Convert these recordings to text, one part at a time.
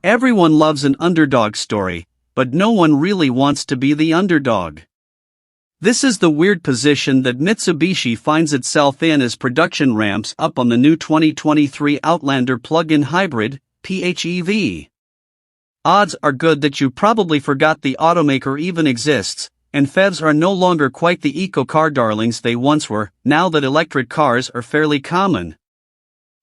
Everyone loves an underdog story, but no one really wants to be the underdog. This is the weird position that Mitsubishi finds itself in as production ramps up on the new 2023 Outlander plug-in hybrid, PHEV. Odds are good that you probably forgot the automaker even exists, and PHEVs are no longer quite the eco-car darlings they once were, now that electric cars are fairly common.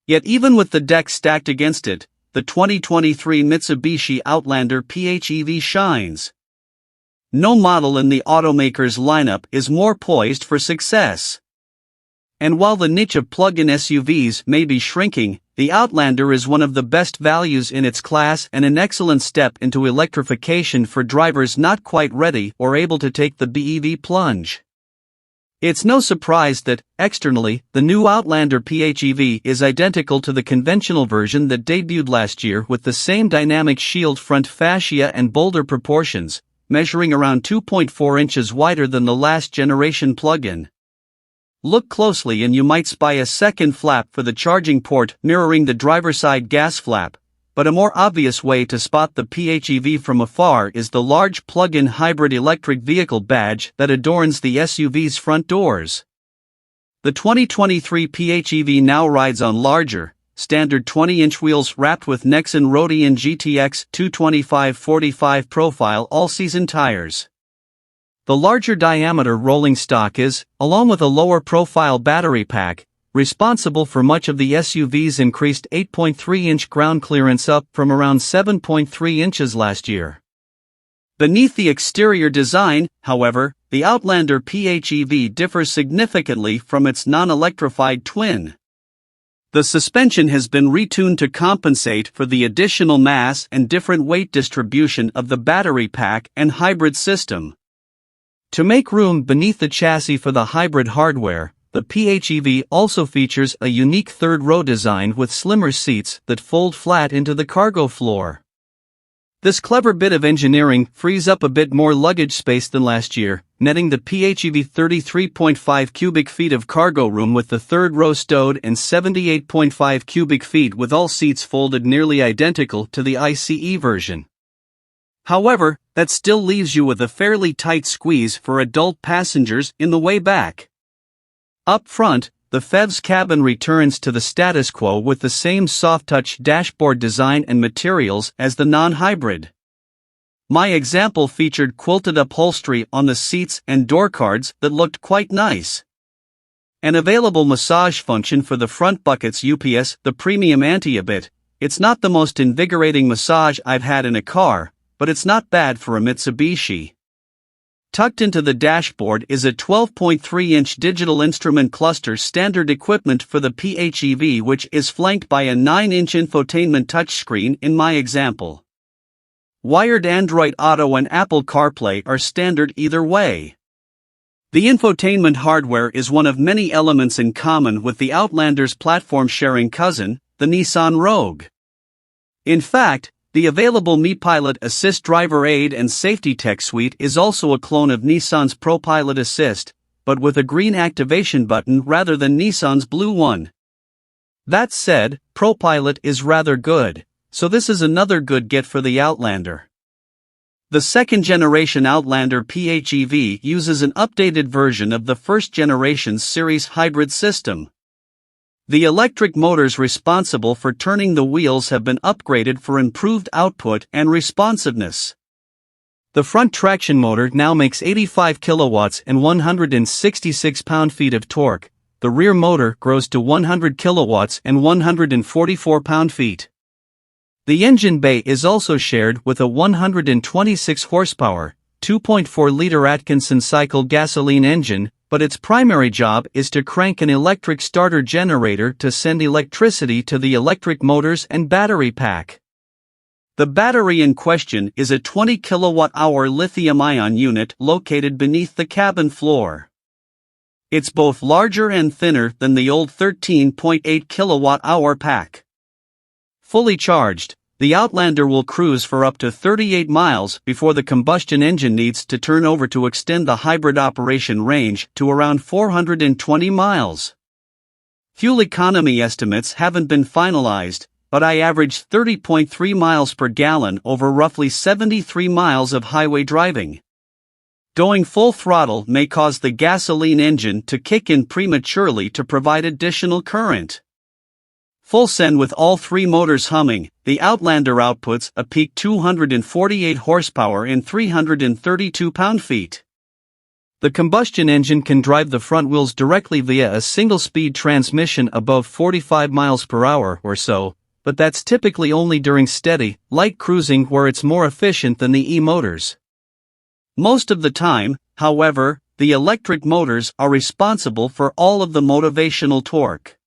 Yet even with the deck stacked against it, the 2023 Mitsubishi Outlander PHEV shines. No model in the automaker's lineup is more poised for success. And while the niche of plug-in SUVs may be shrinking, the Outlander is one of the best values in its class and an excellent step into electrification for drivers not quite ready or able to take the BEV plunge. It's no surprise that, externally, the new Outlander PHEV is identical to the conventional version that debuted last year with the same dynamic shield front fascia and bolder proportions, measuring around 2.4 inches wider than the last generation plug-in. Look closely and you might spy a second flap for the charging port mirroring the driver's side gas flap, but a more obvious way to spot the PHEV from afar is the large plug-in hybrid electric vehicle badge that adorns the SUV's front doors. The 2023 PHEV now rides on larger, standard 20-inch wheels wrapped with Nexen Rodian GTX 225/45 profile all-season tires. The larger diameter rolling stock is, along with a lower profile battery pack, responsible for much of the SUV's increased 8.3-inch ground clearance up from around 7.3 inches last year. Beneath the exterior design, however, the Outlander PHEV differs significantly from its non-electrified twin. The suspension has been retuned to compensate for the additional mass and different weight distribution of the battery pack and hybrid system. To make room beneath the chassis for the hybrid hardware, the PHEV also features a unique third-row design with slimmer seats that fold flat into the cargo floor. This clever bit of engineering frees up a bit more luggage space than last year, netting the PHEV 33.5 cubic feet of cargo room with the third row stowed and 78.5 cubic feet with all seats folded nearly identical to the ICE version. However, that still leaves you with a fairly tight squeeze for adult passengers in the way back. Up front, the PHEV's cabin returns to the status quo with the same soft-touch dashboard design and materials as the non-hybrid. My example featured quilted upholstery on the seats and door cards that looked quite nice. An available massage function for the front buckets UPS the premium anti-a-bit. It's not the most invigorating massage I've had in a car, but it's not bad for a Mitsubishi. Tucked into the dashboard is a 12.3-inch digital instrument cluster, standard equipment for the PHEV, which is flanked by a 9-inch infotainment touchscreen in my example. Wired Android Auto and Apple CarPlay are standard either way. The infotainment hardware is one of many elements in common with the Outlander's platform-sharing cousin, the Nissan Rogue. In fact, the available MiPilot Assist driver aid and safety tech suite is also a clone of Nissan's ProPilot Assist, but with a green activation button rather than Nissan's blue one. That said, ProPilot is rather good, so this is another good get for the Outlander. The second-generation Outlander PHEV uses an updated version of the first-generation's series hybrid system. The electric motors responsible for turning the wheels have been upgraded for improved output and responsiveness. The front traction motor now makes 85 kilowatts and 166 pound-feet of torque. The rear motor grows to 100 kilowatts and 144 pound-feet. The engine bay is also shared with a 126 horsepower, 2.4-liter Atkinson cycle gasoline engine, but its primary job is to crank an electric starter generator to send electricity to the electric motors and battery pack. The battery in question is a 20 kilowatt-hour lithium-ion unit located beneath the cabin floor. It's both larger and thinner than the old 13.8 kilowatt-hour pack. Fully charged, the Outlander will cruise for up to 38 miles before the combustion engine needs to turn over to extend the hybrid operation range to around 420 miles. Fuel economy estimates haven't been finalized, but I averaged 30.3 miles per gallon over roughly 73 miles of highway driving. Going full throttle may cause the gasoline engine to kick in prematurely to provide additional current. Full send with all three motors humming, the Outlander outputs a peak 248 horsepower and 332 pound-feet. The combustion engine can drive the front wheels directly via a single-speed transmission above 45 miles per hour or so, but that's typically only during steady, light cruising where it's more efficient than the e-motors. Most of the time, however, the electric motors are responsible for all of the motivational torque.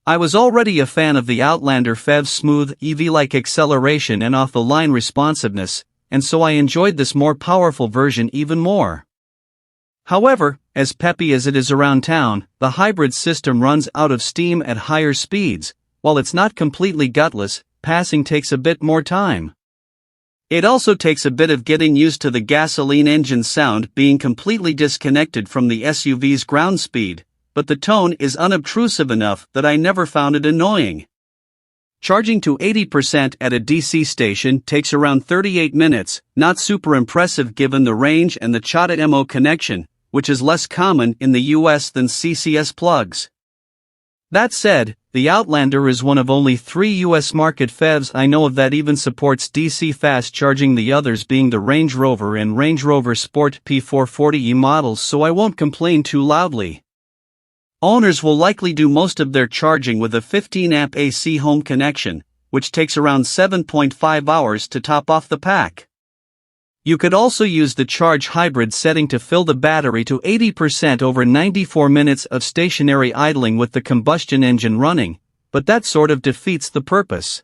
I was already a fan of the Outlander PHEV's smooth, EV-like acceleration and off-the-line responsiveness, and so I enjoyed this more powerful version even more. However, as peppy as it is around town, the hybrid system runs out of steam at higher speeds. While it's not completely gutless, passing takes a bit more time. It also takes a bit of getting used to the gasoline engine sound being completely disconnected from the SUV's ground speed, but the tone is unobtrusive enough that I never found it annoying. Charging to 80% at a DC station takes around 38 minutes, not super impressive given the range and the CHAdeMO connection, which is less common in the US than CCS plugs. That said, the Outlander is one of only 3 US market PHEVs I know of that even supports DC fast charging, the others being the Range Rover and Range Rover Sport P440e models, so I won't complain too loudly. Owners will likely do most of their charging with a 15-amp AC home connection, which takes around 7.5 hours to top off the pack. You could also use the charge hybrid setting to fill the battery to 80% over 94 minutes of stationary idling with the combustion engine running, but that sort of defeats the purpose.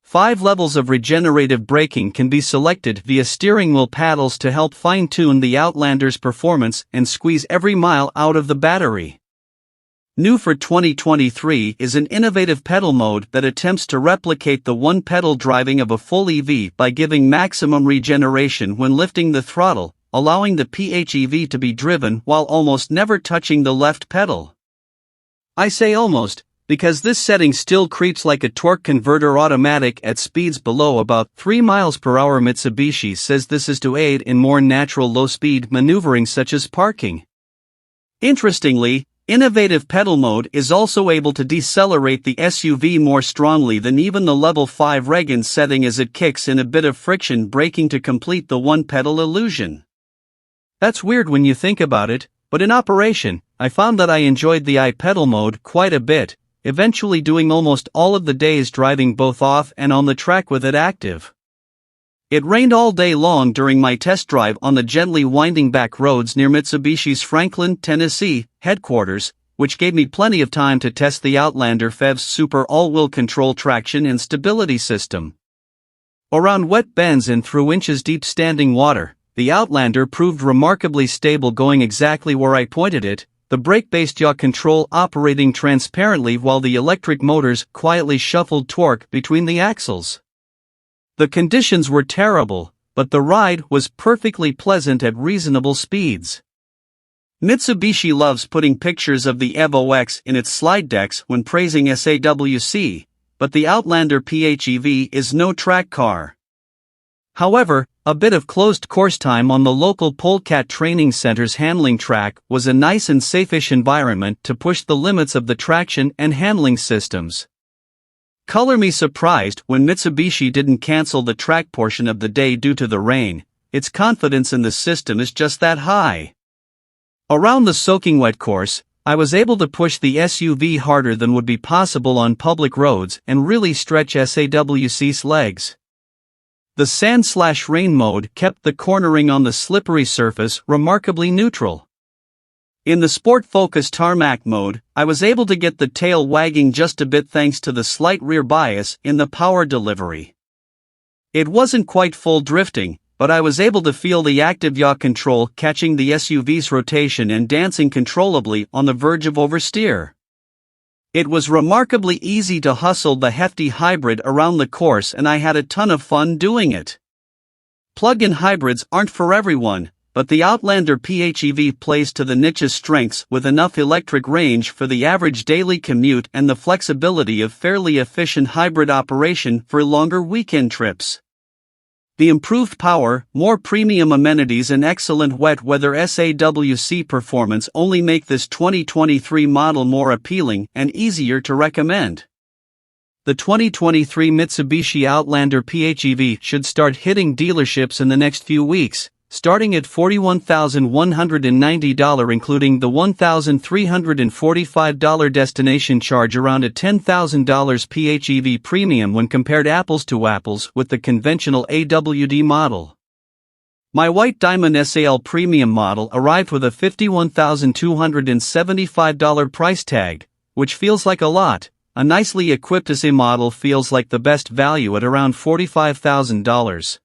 5 levels of regenerative braking can be selected via steering wheel paddles to help fine-tune the Outlander's performance and squeeze every mile out of the battery. New for 2023 is an innovative pedal mode that attempts to replicate the one-pedal driving of a full EV by giving maximum regeneration when lifting the throttle, allowing the PHEV to be driven while almost never touching the left pedal. I say almost, because this setting still creeps like a torque converter automatic at speeds below about 3 miles per hour. Mitsubishi says this is to aid in more natural low-speed maneuvering such as parking. Interestingly, innovative pedal mode is also able to decelerate the SUV more strongly than even the level 5 Regen setting, as it kicks in a bit of friction braking to complete the one-pedal illusion. That's weird when you think about it, but in operation, I found that I enjoyed the pedal mode quite a bit, eventually doing almost all of the days driving both off and on the track with it active. It rained all day long during my test drive on the gently winding back roads near Mitsubishi's Franklin, Tennessee, headquarters, which gave me plenty of time to test the Outlander PHEV's super all-wheel control traction and stability system. Around wet bends and through inches-deep standing water, the Outlander proved remarkably stable, going exactly where I pointed it, the brake-based yaw control operating transparently while the electric motors quietly shuffled torque between the axles. The conditions were terrible, but the ride was perfectly pleasant at reasonable speeds. Mitsubishi loves putting pictures of the Evo X in its slide decks when praising SAWC, but the Outlander PHEV is no track car. However, a bit of closed course time on the local Polecat Training Center's handling track was a nice and safe-ish environment to push the limits of the traction and handling systems. Color me surprised when Mitsubishi didn't cancel the track portion of the day due to the rain. Its confidence in the system is just that high. Around the soaking wet course, I was able to push the SUV harder than would be possible on public roads and really stretch SAWC's legs. The sand/rain mode kept the cornering on the slippery surface remarkably neutral. In the Sport Focus tarmac mode, I was able to get the tail wagging just a bit thanks to the slight rear bias in the power delivery. It wasn't quite full drifting, but I was able to feel the active yaw control catching the SUV's rotation and dancing controllably on the verge of oversteer. It was remarkably easy to hustle the hefty hybrid around the course, and I had a ton of fun doing it. Plug-in hybrids aren't for everyone, but the Outlander PHEV plays to the niche's strengths with enough electric range for the average daily commute and the flexibility of fairly efficient hybrid operation for longer weekend trips. The improved power, more premium amenities and excellent wet weather SAWC performance only make this 2023 model more appealing and easier to recommend. The 2023 Mitsubishi Outlander PHEV should start hitting dealerships in the next few weeks, starting at $41,190 including the $1,345 destination charge, around a $10,000 PHEV premium when compared apples to apples with the conventional AWD model. My White Diamond SAL Premium model arrived with a $51,275 price tag, which feels like a lot. A nicely equipped SA model feels like the best value at around $45,000.